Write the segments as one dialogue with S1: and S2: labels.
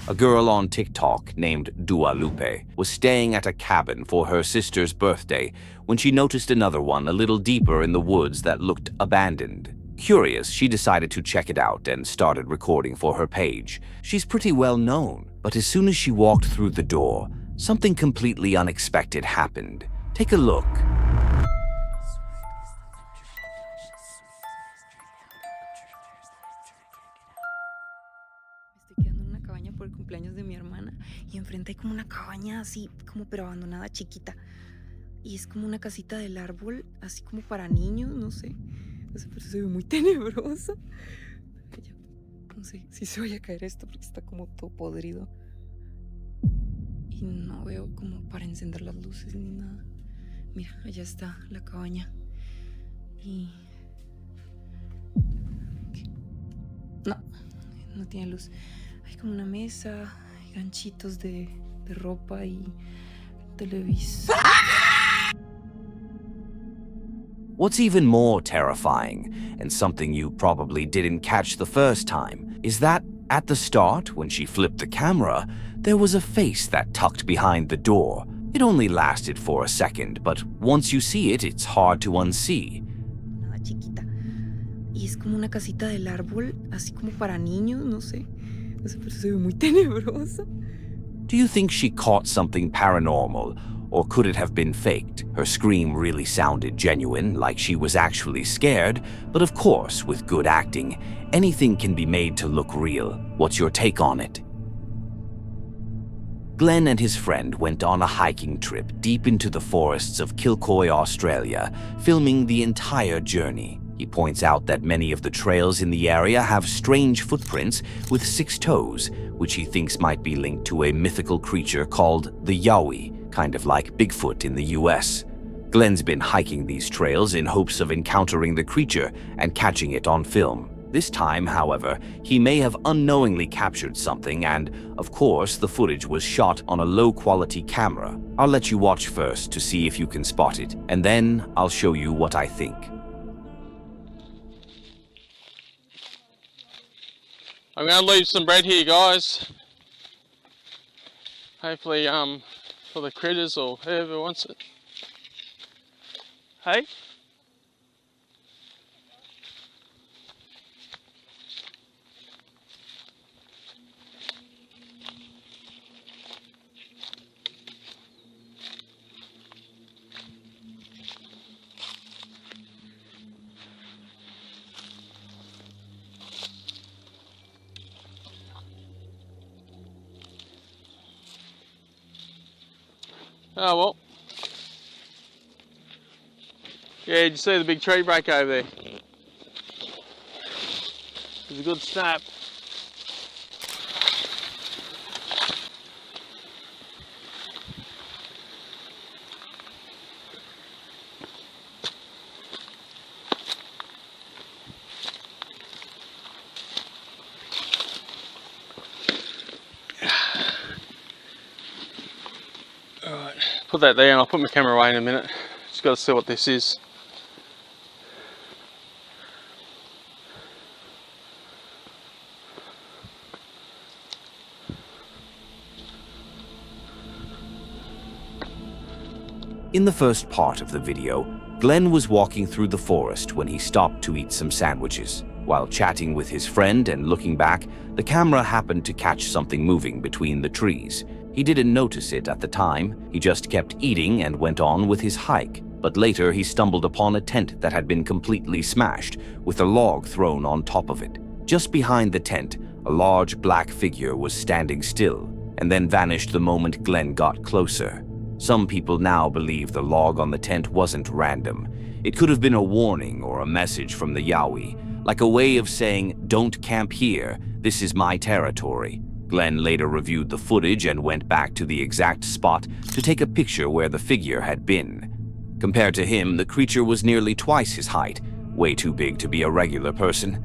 S1: A girl on TikTok named Lupe was staying at a cabin for her sister's birthday when she noticed another one a little deeper in the woods that looked abandoned. Curious, she decided to check it out and started recording for her page. She's pretty well known, but as soon as she walked through the door, something completely unexpected happened. Take a look.
S2: Por el cumpleaños de mi hermana y enfrente hay como una cabaña así como pero abandonada chiquita y es como una casita del árbol así como para niños, no sé, pero se ve muy tenebroso. No sé si se vaya a caer esto porque está como todo podrido y no veo como para encender las luces ni nada. Mira, allá está la cabaña y no tiene luz. Hay como una mesa, hay ganchitos de ropa y televisor.
S1: What's even more terrifying, and something you probably didn't catch the first time, is that at the start, when she flipped the camera, there was a face that tucked behind the door. It only lasted for a second, but once you see it, it's hard to unsee.
S2: Nada chiquita. Y es como una casita del árbol, así como para niños, no sé. Pero se ve muy tenebroso.
S1: Do you think she caught something paranormal, or could it have been faked? Her scream really sounded genuine, like she was actually scared, but of course, with good acting, anything can be made to look real. What's your take on it? Glen and his friend went on a hiking trip deep into the forests of Kilcoy, Australia, filming the entire journey. He points out that many of the trails in the area have strange footprints with 6 toes, which he thinks might be linked to a mythical creature called the Yowie, kind of like Bigfoot in the US. Glen's been hiking these trails in hopes of encountering the creature and catching it on film. This time, however, he may have unknowingly captured something and, of course, the footage was shot on a low-quality camera. I'll let you watch first to see if you can spot it, and then I'll show you what I think.
S3: I'm going to leave some bread here, guys. Hopefully, for the critters or whoever wants it. Hey? Oh well. Yeah, did you see the big tree break over there? It was a good snap. Alright, put that there and I'll put my camera away in a minute. Just got to see what this is.
S1: In the first part of the video, Glen was walking through the forest when he stopped to eat some sandwiches. While chatting with his friend and looking back, the camera happened to catch something moving between the trees. He didn't notice it at the time, he just kept eating and went on with his hike. But later he stumbled upon a tent that had been completely smashed, with a log thrown on top of it. Just behind the tent, a large black figure was standing still, and then vanished the moment Glen got closer. Some people now believe the log on the tent wasn't random. It could have been a warning or a message from the Yowie, like a way of saying, "Don't camp here, this is my territory." Glen later reviewed the footage and went back to the exact spot to take a picture where the figure had been. Compared to him, the creature was nearly twice his height, way too big to be a regular person.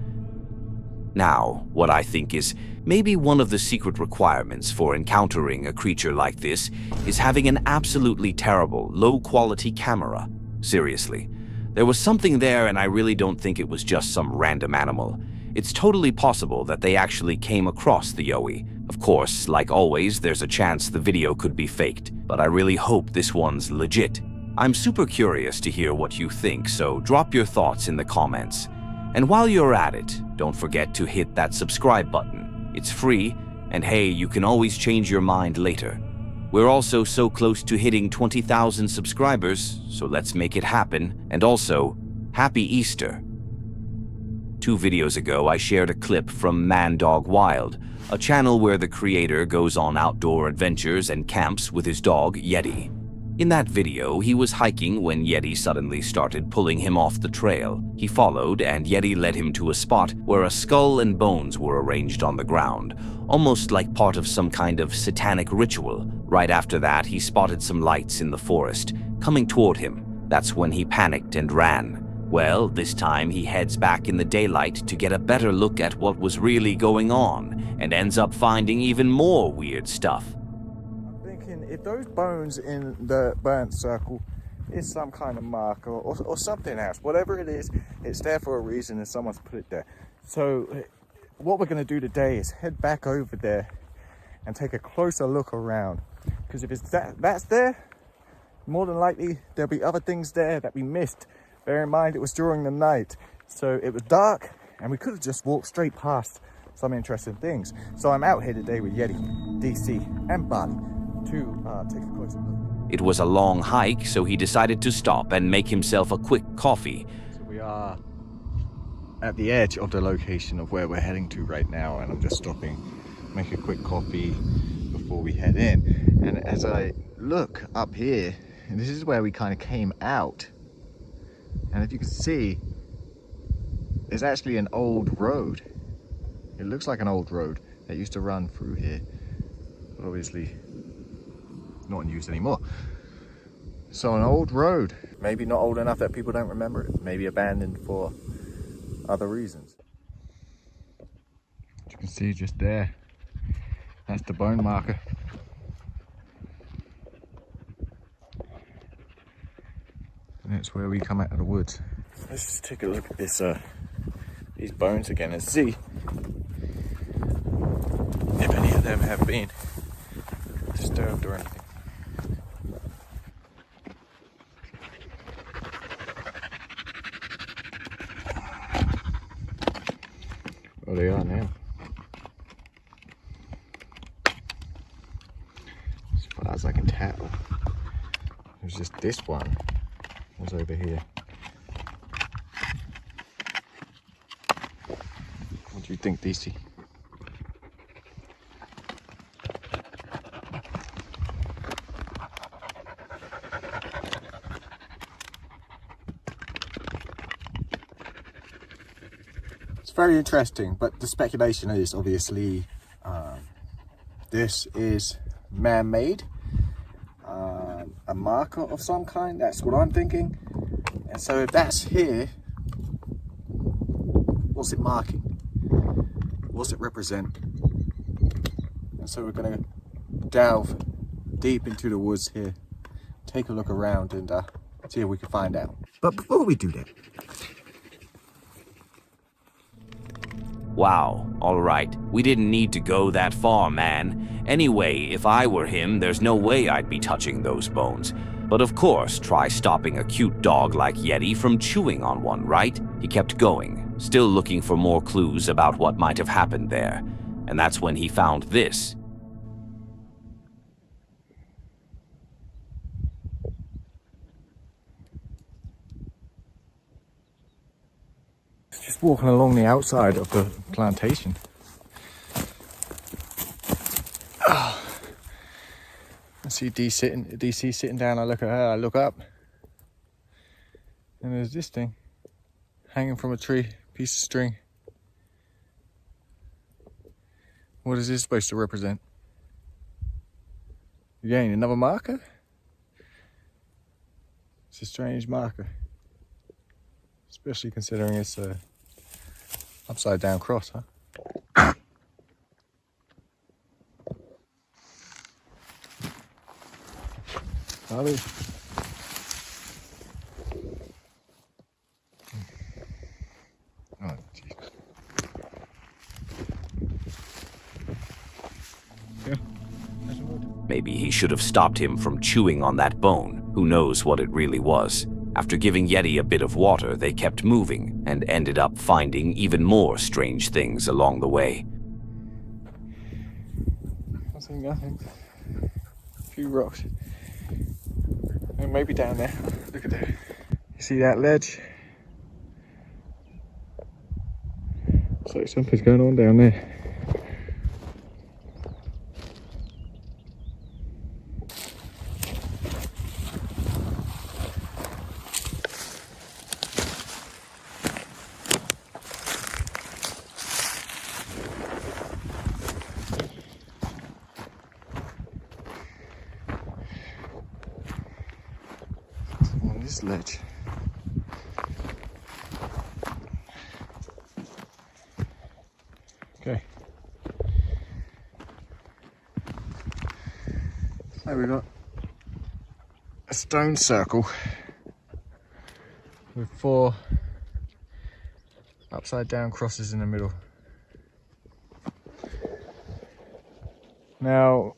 S1: Now, what I think is maybe one of the secret requirements for encountering a creature like this is having an absolutely terrible, low-quality camera. Seriously. There was something there and I really don't think it was just some random animal. It's totally possible that they actually came across the Yowie, Of course, like always, there's a chance the video could be faked, but I really hope this one's legit. I'm super curious to hear what you think, so drop your thoughts in the comments. And while you're at it, don't forget to hit that subscribe button. It's free, and hey, you can always change your mind later. We're also so close to hitting 20,000 subscribers, so let's make it happen. And also, Happy Easter. 2 videos ago, I shared a clip from Man Dog Wild, a channel where the creator goes on outdoor adventures and camps with his dog, Yeti. In that video, he was hiking when Yeti suddenly started pulling him off the trail. He followed, and Yeti led him to a spot where a skull and bones were arranged on the ground, almost like part of some kind of satanic ritual. Right after that, he spotted some lights in the forest coming toward him. That's when he panicked and ran. Well, this time he heads back in the daylight to get a better look at what was really going on, and ends up finding even more weird stuff.
S4: If those bones in the burnt circle is some kind of marker or something else, whatever it is, it's there for a reason and someone's put it there. So what we're going to do today is head back over there and take a closer look around, because if it's that's there, more than likely there'll be other things there that we missed. Bear in mind it was during the night, so it was dark and we could have just walked straight past some interesting things. So I'm out here today with Yeti, DC and Bali to take a closer look.
S1: It was a long hike, so he decided to stop and make himself a quick coffee.
S4: So we are at the edge of the location of where we're heading to right now, and I'm just stopping, make a quick coffee before we head in. And as I look up here, and this is where we kind of came out, and if you can see, there's actually an old road. It looks like an old road that used to run through here, but obviously not in use anymore. So an old road, maybe not old enough that people don't remember it, maybe abandoned for other reasons. As you can see just there, that's the bone marker. And that's where we come out of the woods. Let's just take a look at this, these bones again and see if any of them have been disturbed or anything. Well, they are now. As far as I can tell, there's just this one was over here. What do you think, DC? It's very interesting, but the speculation is obviously this is man-made, a marker of some kind. That's what I'm thinking. And so if that's here, what's it marking? What's it represent? And so we're going to delve deep into the woods here, take a look around and see if we can find out. But before we do that,
S1: Wow, alright, we didn't need to go that far, man. Anyway, if I were him, there's no way I'd be touching those bones. But of course, try stopping a cute dog like Yeti from chewing on one, right? He kept going, still looking for more clues about what might have happened there. And that's when he found this.
S4: just walking along the outside of the plantation. I see DC sitting down. I look at her, I look up, and there's this thing hanging from a tree, piece of string. What is this supposed to represent? Again, another marker? It's a strange marker, especially considering it's a upside down cross, huh? Charlie. Oh, Jesus.
S1: Maybe he should have stopped him from chewing on that bone. Who knows what it really was. After giving Yeti a bit of water, they kept moving and ended up finding even more strange things along the way.
S4: I see nothing. A few rocks. And maybe down there. Look at that. You see that ledge? Looks like something's going on down there. On this ledge. Okay. So we've got a stone circle with 4 upside down crosses in the middle. Now,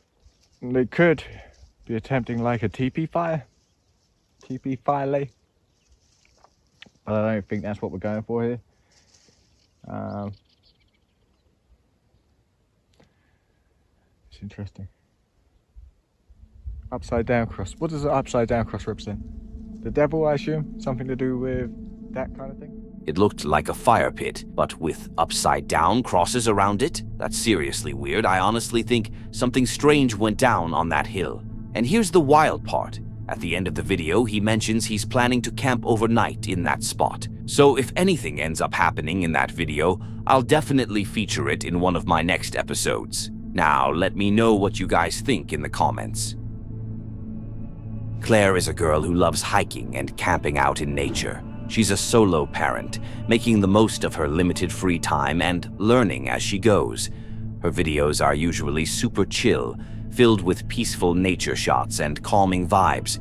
S4: they could be attempting like a teepee fire. Teepee fire lay. But I don't think that's what we're going for here. It's interesting. Upside down cross. What does the upside down cross represent? The devil, I assume? Something to do with that kind of thing?
S1: It looked like a fire pit, but with upside-down crosses around it? That's seriously weird. I honestly think something strange went down on that hill. And here's the wild part. At the end of the video, he mentions he's planning to camp overnight in that spot. So if anything ends up happening in that video, I'll definitely feature it in one of my next episodes. Now, let me know what you guys think in the comments. Claire is a girl who loves hiking and camping out in nature. She's a solo parent, making the most of her limited free time and learning as she goes. Her videos are usually super chill, filled with peaceful nature shots and calming vibes.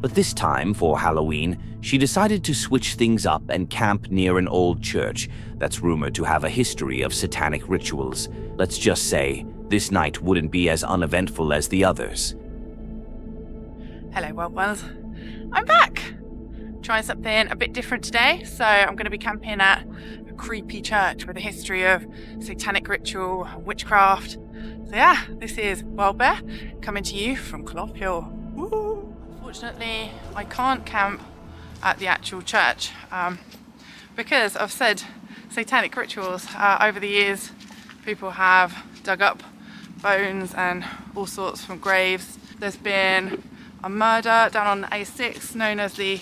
S1: But this time, for Halloween, she decided to switch things up and camp near an old church that's rumored to have a history of satanic rituals. Let's just say, this night wouldn't be as uneventful as the others.
S5: Hello, wild ones. I'm back! Trying something a bit different today. So I'm going to be camping at a creepy church with a history of satanic ritual, witchcraft. So yeah, this is Wild Bear coming to you from Clop Hill. Woo! Unfortunately, I can't camp at the actual church because I've said satanic rituals. Over the years, people have dug up bones and all sorts from graves. There's been a murder down on A6 known as the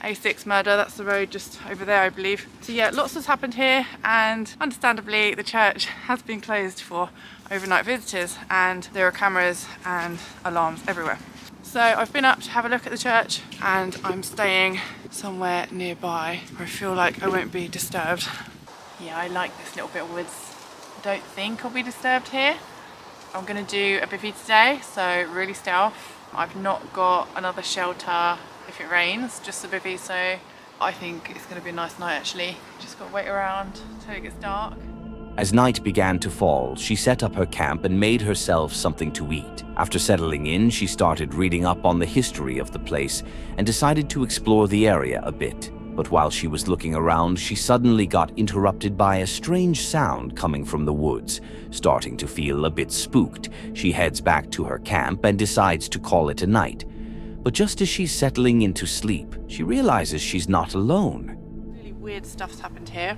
S5: A6 murder. That's the road just over there, I believe. So yeah, lots has happened here, and understandably the church has been closed for overnight visitors, and there are cameras and alarms everywhere. So I've been up to have a look at the church, and I'm staying somewhere nearby where I feel like I won't be disturbed. Yeah, I like this little bit of woods. I don't think I'll be disturbed here. I'm gonna do a bivvy today, so really stay off. I've not got another shelter if it rains, just a bivvy, so I think it's going to be a nice night actually. Just got to wait around till it gets dark.
S1: As night began to fall, she set up her camp and made herself something to eat. After settling in, she started reading up on the history of the place and decided to explore the area a bit. But while she was looking around, she suddenly got interrupted by a strange sound coming from the woods. Starting to feel a bit spooked, she heads back to her camp and decides to call it a night. But just as she's settling into sleep, she realizes she's not alone.
S5: Really weird stuff's happened here.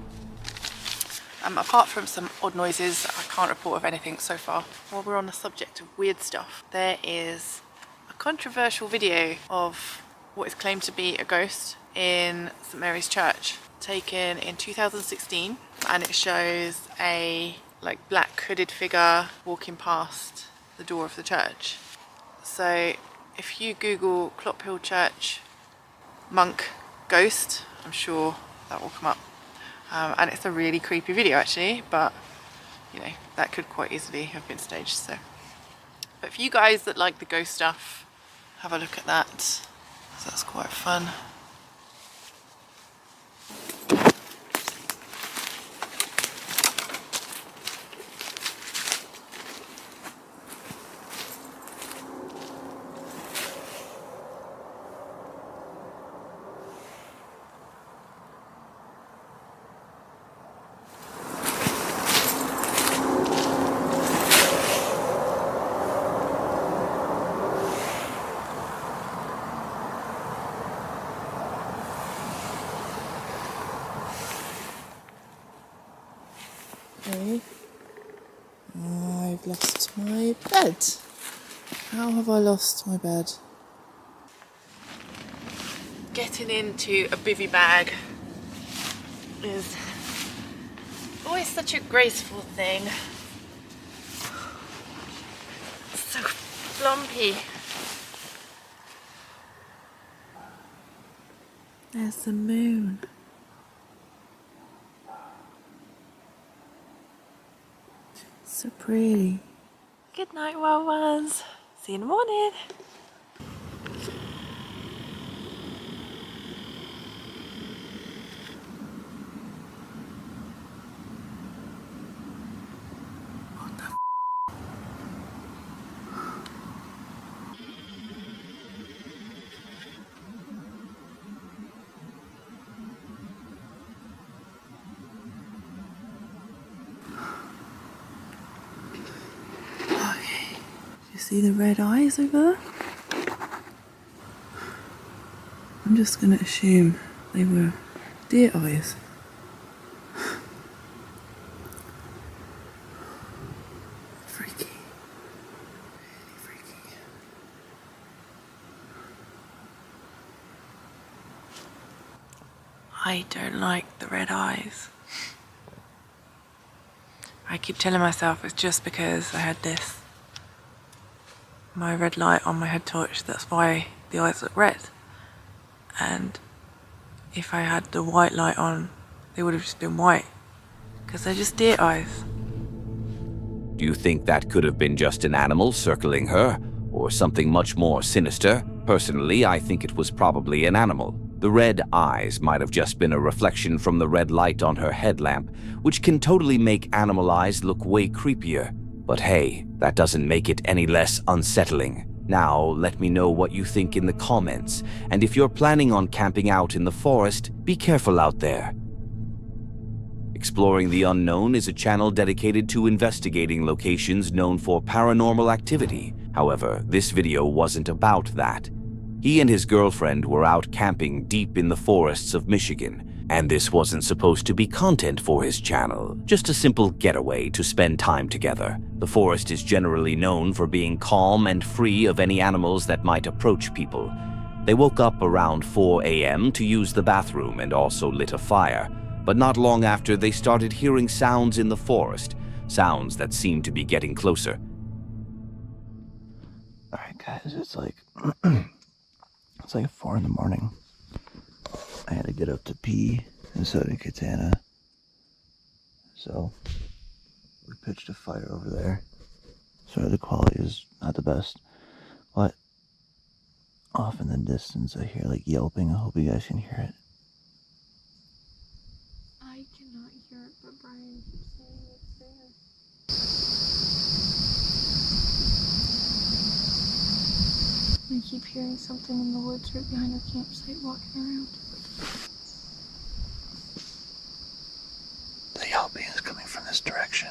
S5: Apart from some odd noises, I can't report of anything so far. While we're on the subject of weird stuff, there is a controversial video of what is claimed to be a ghost in St Mary's Church, taken in 2016, and it shows a black hooded figure walking past the door of the church. So if you Google Clop Hill Church monk ghost, I'm sure that will come up. And it's a really creepy video actually, but you know, that could quite easily have been staged. So, but if you guys that like the ghost stuff, have a look at that. So that's quite fun. I've lost my bed. How have I lost my bed? Getting into a bivvy bag is always such a graceful thing. So plumpy. There's the moon. So pretty. Good night, wild ones. See you in the morning. You see the red eyes over there? I'm just going to assume they were deer eyes. Freaky. Really freaky. I don't like the red eyes. I keep telling myself it's just because I had my red light on my head torch, that's why the eyes look red. And if I had the white light on, they would have just been white, because they're just deer eyes.
S1: Do you think that could have been just an animal circling her, or something much more sinister? Personally, I think it was probably an animal. The red eyes might have just been a reflection from the red light on her headlamp, which can totally make animal eyes look way creepier. But hey, that doesn't make it any less unsettling. Now, let me know what you think in the comments, and if you're planning on camping out in the forest, be careful out there. Exploring the Unknown is a channel dedicated to investigating locations known for paranormal activity. However, this video wasn't about that. He and his girlfriend were out camping deep in the forests of Michigan, and this wasn't supposed to be content for his channel, just a simple getaway to spend time together. The forest is generally known for being calm and free of any animals that might approach people. They woke up around 4 a.m. to use the bathroom and also lit a fire, but not long after they started hearing sounds in the forest, sounds that seemed to be getting closer.
S4: Alright guys, it's like 4 in the morning. I had to get up to pee, and so did Katana. So we pitched a fire over there. Sorry, the quality is not the best, but off in the distance I hear like yelping. I hope you guys can hear it.
S2: I cannot hear it, but Brian keeps saying it's there. I keep hearing something in the woods right behind our campsite walking around.
S4: The yelping is coming from this direction.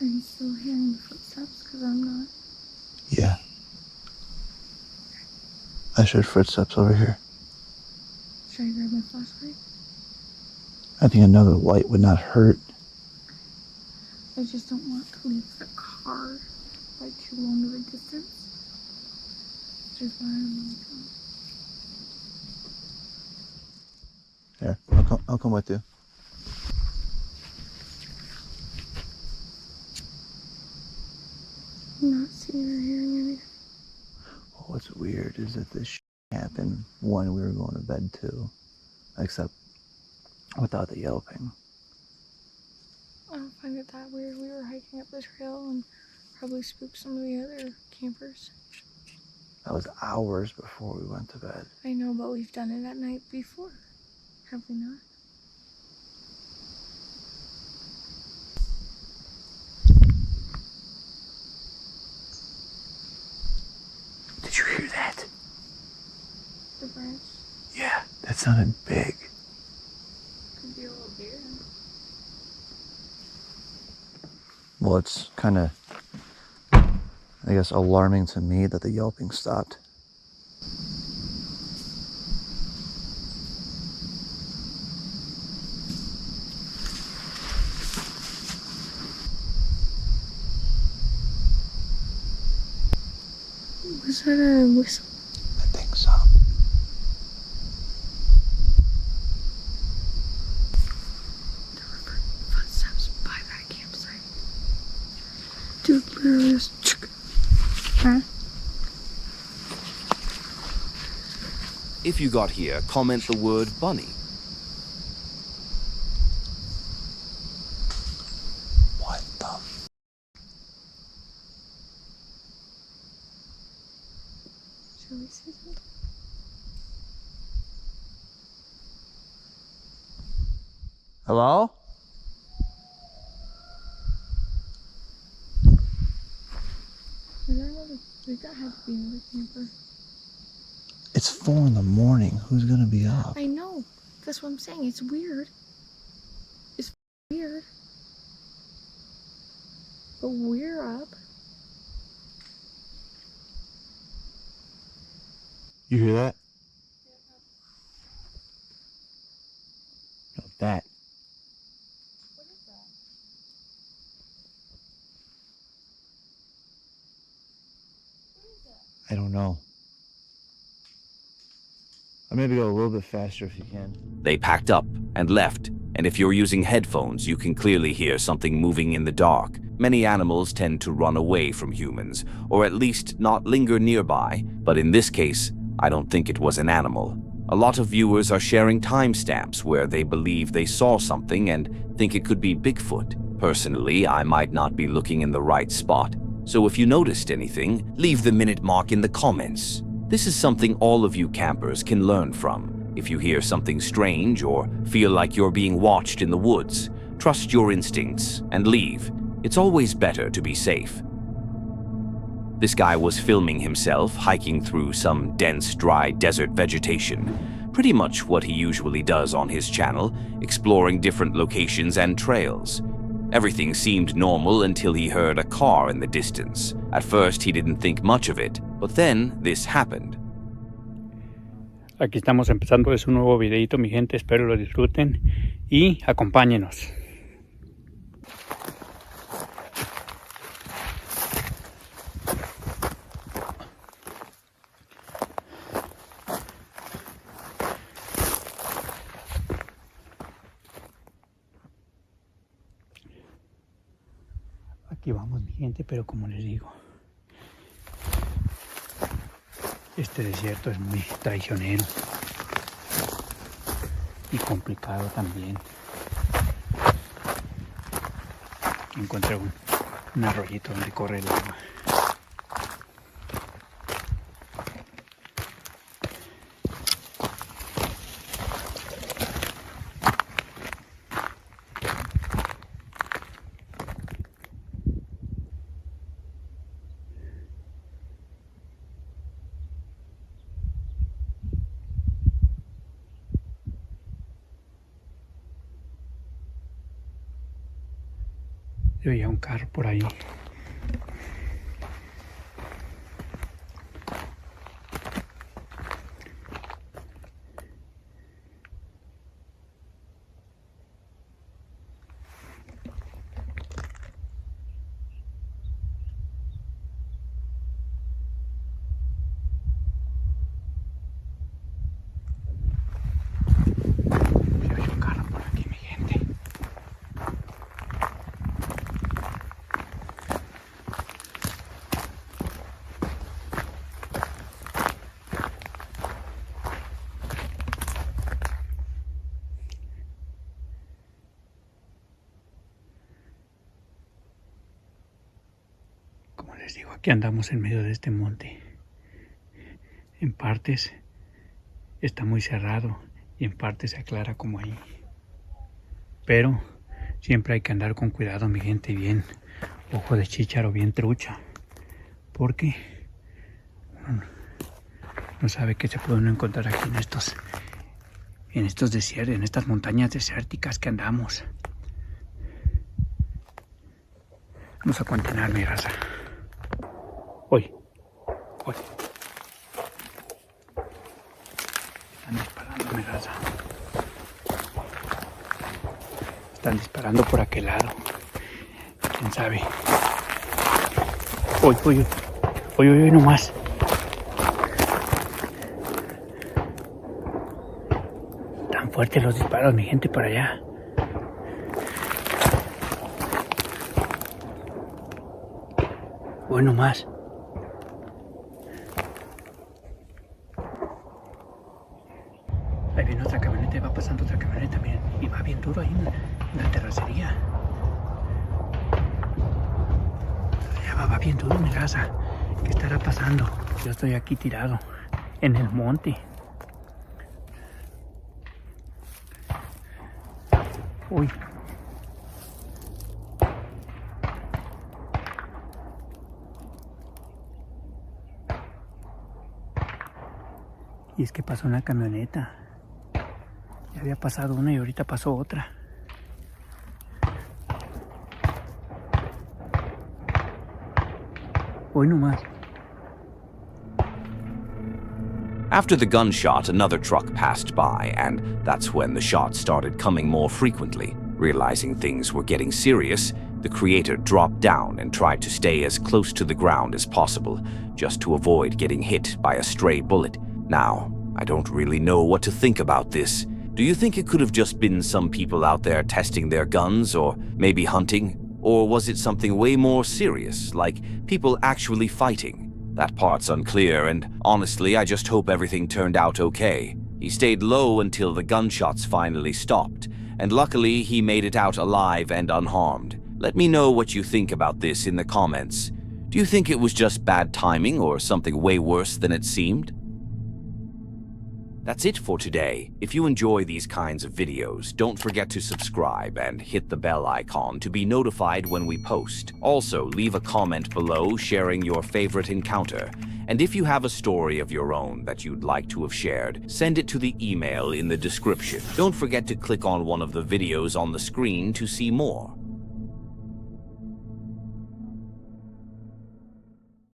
S2: Are you still hearing the footsteps? Because I'm not.
S4: Yeah. I heard footsteps over here.
S2: Should I grab my flashlight?
S4: I think another light would not hurt.
S2: I just don't want to leave the car by too long of a distance. Which is why I'm like,
S4: Here, I'll come with you.
S2: I'm not seeing or hearing anything.
S4: Well, what's weird is that this happened when we were going to bed too, except without the yelping.
S2: I don't find it that weird. We were hiking up the trail and probably spooked some of the other campers.
S4: That was hours before we went to bed.
S2: I know, but we've done it at night before. Have we not?
S4: Did you hear that?
S2: The branch
S4: Yeah, that sounded big.
S2: could be a little bigger.
S4: Well, it's kind of, I guess, alarming to me that the yelping stopped.
S2: Was that a whistle?
S4: I think so.
S2: Footsteps by that campsite. Dude, literally just... Huh?
S1: If you got here, comment the word bunny.
S4: What the?
S2: Shall we say something?
S4: Hello?
S2: That had to be another camper.
S4: It's 4 in the morning. Who's gonna be up?
S2: I know. That's what I'm saying. It's weird. It's weird. But we're up.
S4: You hear that? No, that.
S2: What is that?
S4: I don't know. I'll maybe go a little bit faster if you can.
S1: They packed up and left, and if you're using headphones, you can clearly hear something moving in the dark. Many animals tend to run away from humans, or at least not linger nearby, but in this case, I don't think it was an animal. A lot of viewers are sharing timestamps where they believe they saw something and think it could be Bigfoot. Personally, I might not be looking in the right spot, so if you noticed anything, leave the minute mark in the comments. This is something all of you campers can learn from. If you hear something strange or feel like you're being watched in the woods, trust your instincts and leave. It's always better to be safe. This guy was filming himself hiking through some dense, dry desert vegetation. Pretty much what he usually does on his channel, exploring different locations and trails. Everything seemed normal until he heard a car in the distance. At first, he didn't think much of it, but then this happened.
S6: Aquí estamos empezando, es un nuevo videito, mi gente, espero lo disfruten y acompáñenos. Aquí vamos, mi gente, pero como les digo, este desierto es muy traicionero y complicado también. Encontré un arroyito donde corre el agua. Yo veía un carro por ahí. Yo veía un carro por aquí, mi gente. Como les digo, aquí andamos en medio de este monte. En partes está muy cerrado y en partes se aclara como ahí. Pero siempre hay que andar con cuidado, mi gente, bien ojo de chícharo, bien trucha. Porque uno no sabe qué se puede uno encontrar aquí en estos desiertos, en estas montañas desérticas que andamos. Vamos a continuar, mi raza. Hoy. Están disparando, mi raza. Están disparando por aquel lado. ¿Quién sabe? Hoy nomás. Tan fuertes los disparos, mi gente, para allá. Hoy nomás. Ahí viene otra camioneta y va pasando otra camioneta, miren. Y va bien duro ahí en la terracería. Ya va bien duro, mi raza. ¿Qué estará pasando? Yo estoy aquí tirado en el monte. Uy. Y es que pasó una camioneta. Ya había pasado una y ahorita pasó otra. Hoy nomás.
S1: After the gunshot, another truck passed by, and that's when the shots started coming more frequently. Realizing things were getting serious, the creator dropped down and tried to stay as close to the ground as possible, just to avoid getting hit by a stray bullet. Now, I don't really know what to think about this. Do you think it could have just been some people out there testing their guns, or maybe hunting? Or was it something way more serious, like people actually fighting? That part's unclear, and honestly, I just hope everything turned out okay. He stayed low until the gunshots finally stopped, and luckily he made it out alive and unharmed. Let me know what you think about this in the comments. Do you think it was just bad timing or something way worse than it seemed? That's it for today. If you enjoy these kinds of videos, don't forget to subscribe and hit the bell icon to be notified when we post. Also, leave a comment below sharing your favorite encounter. And if you have a story of your own that you'd like to have shared, send it to the email in the description. Don't forget to click on one of the videos on the screen to see more.